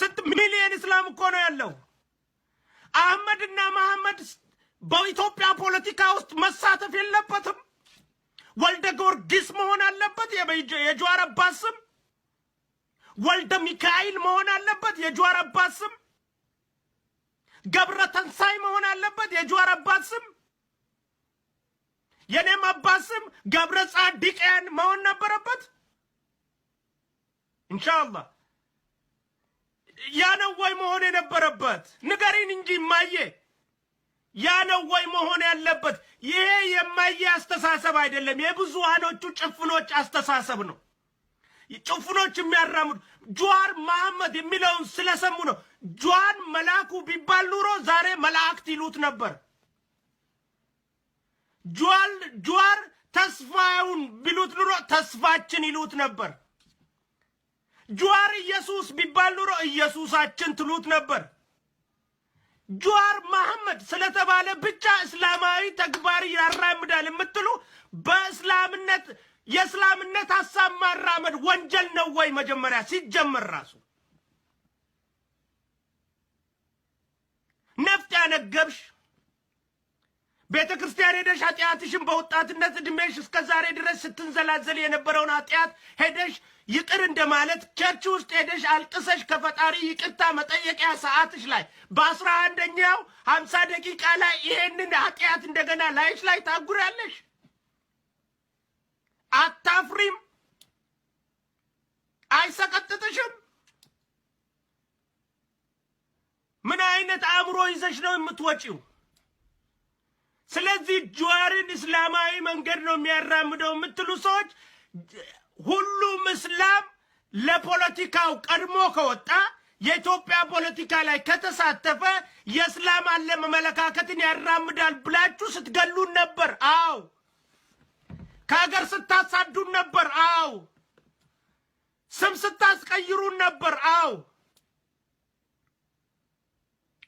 ስንት ሚሊዮን እስላም እኮ ነው ያለው። አህመድና መሐመድ በኢትዮጵያ ፖለቲካ ውስጥ መሳተፍ የለበትም። ወልደ ጊዮርጊስ መሆን አለበት የጀዋር አባስ ስም። ወልደ ሚካኤል መሆን አለበት የጀዋር አባስ ስም። ገብረ ተንሳይ መሆን አለበት የጀዋር አባስ ስም። የኔም አባስ ስም ገብረ ጻድቃን መሆን ነበረበት። ኢንሻአላህ ያ ነው ወይ መሆን የነበረበት? ንገሪን እንጂ ማየ ያ ነው ወይ መሆን ያለበት? ይሄ የማየ አስተሳሰብ አይደለም፣ የብዙሃኖቹ ጭፍኖች አስተሳሰብ ነው። ጭፍኖች የሚያራሙት ጀዋር መሐመድ የሚለውን ስለሰሙ ነው። ጀዋር መላኩ ቢባል ኑሮ ዛሬ መላእክት ይሉት ነበር። ጀዋር ተስፋውን ቢሉት ኑሮ ተስፋችን ይሉት ነበር። ጀዋር ኢየሱስ ቢባል ኑሮ ኢየሱሳችን ትሉት ነበር። ጀዋር መሐመድ ስለተባለ ብቻ እስላማዊ ተግባር ያራምዳል የምትሉ በእስላምነት የእስላምነት ሐሳብ ማራመድ ወንጀል ነው ወይ? መጀመሪያ ሲጀመር ራሱ ነፍጥ ያነገብሽ ቤተ ክርስቲያን ሄደሽ ኃጢአትሽን በወጣትነት እድሜሽ እስከ ዛሬ ድረስ ስትንዘላዘል የነበረውን ኃጢአት ሄደሽ ይቅር እንደማለት ቸርች ውስጥ ሄደሽ አልቅሰሽ ከፈጣሪ ይቅርታ መጠየቂያ ሰዓትሽ ላይ በ11ኛው 50 ደቂቃ ላይ ይሄንን ኃጢአት እንደገና ላይሽ ላይ ታጉሪያለሽ። አታፍሪም? አይሰቀጥጥሽም? ምን አይነት አእምሮ ይዘሽ ነው የምትወጪው? ስለዚህ ጀዋርን እስላማዊ መንገድ ነው የሚያራምደው የምትሉ ሰዎች ሁሉም እስላም ለፖለቲካው ቀድሞ ከወጣ የኢትዮጵያ ፖለቲካ ላይ ከተሳተፈ የእስላም አመለካከትን ያራምዳል ብላችሁ ስትገሉን ነበር። አው ከሀገር ስታሳዱን ነበር። አው ስም ስታስቀይሩን ነበር። አው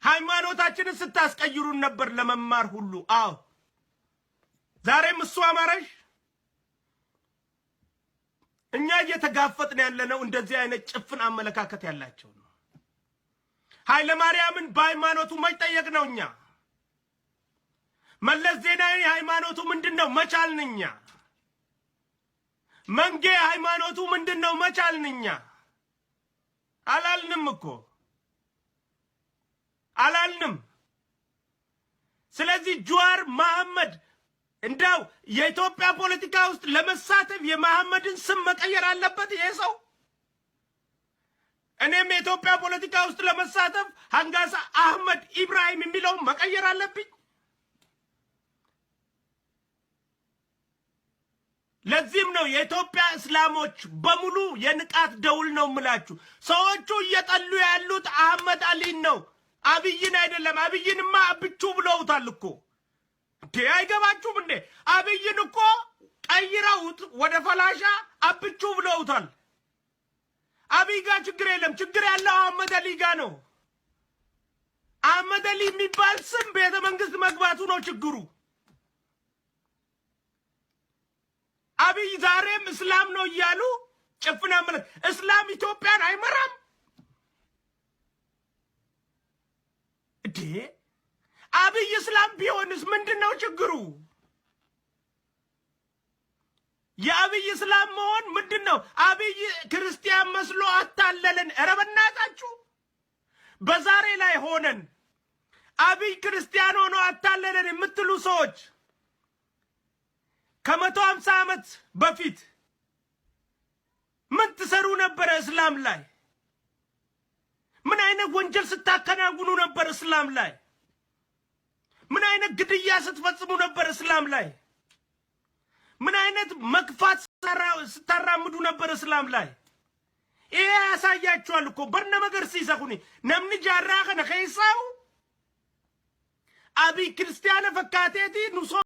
ሃይማኖታችንን ስታስቀይሩን ነበር ለመማር ሁሉ። አው ዛሬም እሱ አማረሽ። እኛ እየተጋፈጥን ያለነው እንደዚህ አይነት ጭፍን አመለካከት ያላቸው ነው። ኃይለ ማርያምን በሃይማኖቱ መጠየቅ ነው። እኛ መለስ ዜናዊ ሃይማኖቱ ምንድነው? መቻልንኛ መንጌ ሃይማኖቱ ምንድነው? መቻልንኛ አላልንም እኮ አላልንም። ስለዚህ ጀዋር መሐመድ እንዳው የኢትዮጵያ ፖለቲካ ውስጥ ለመሳተፍ የመሐመድን ስም መቀየር አለበት ይሄ ሰው። እኔም የኢትዮጵያ ፖለቲካ ውስጥ ለመሳተፍ አንጋሳ አህመድ ኢብራሂም የሚለው መቀየር አለብኝ። ለዚህም ነው የኢትዮጵያ እስላሞች በሙሉ የንቃት ደውል ነው የምላችሁ። ሰዎቹ እየጠሉ ያሉት አህመድ አሊን ነው፣ አብይን አይደለም። አብይንማ አብቹ ብለውታል እኮ። አይገባችሁም እንዴ? አብይን እኮ ቀይረውት ወደ ፈላሻ አብቹ ብለውታል። አብይ ጋር ችግር የለም፣ ችግር ያለው አህመድ አሊ ጋር ነው። አህመድ አሊ የሚባል ስም ቤተ መንግስት መግባቱ ነው ችግሩ። አብይ ዛሬም እስላም ነው እያሉ ጭፍና ማለት እስላም ኢትዮጵያን አይመራም እንዴ? አብይ እስላም ቢሆንስ ምንድነው ችግሩ? የአብይ እስላም መሆን ምንድነው? አብይ ክርስቲያን መስሎ አታለለን። ኧረ በእናታችሁ በዛሬ ላይ ሆነን አብይ ክርስቲያን ሆኖ አታለለን የምትሉ ሰዎች ከ150 ዓመት በፊት ምን ትሰሩ ነበር? እስላም ላይ ምን አይነት ወንጀል ስታከናውኑ ነበር? እስላም ላይ ምን አይነት ግድያ ስትፈጽሙ ነበር? እስላም ላይ ምን አይነት መክፋት ስታራምዱ ነበር? እስላም ላይ ይሄ ያሳያችኋል እኮ። በርነ መገር ሲሰኩኒ ነምኒ ጃራ ከነ ከይሳው አብይ ክርስቲያን ፈካቴቲ ኑሶ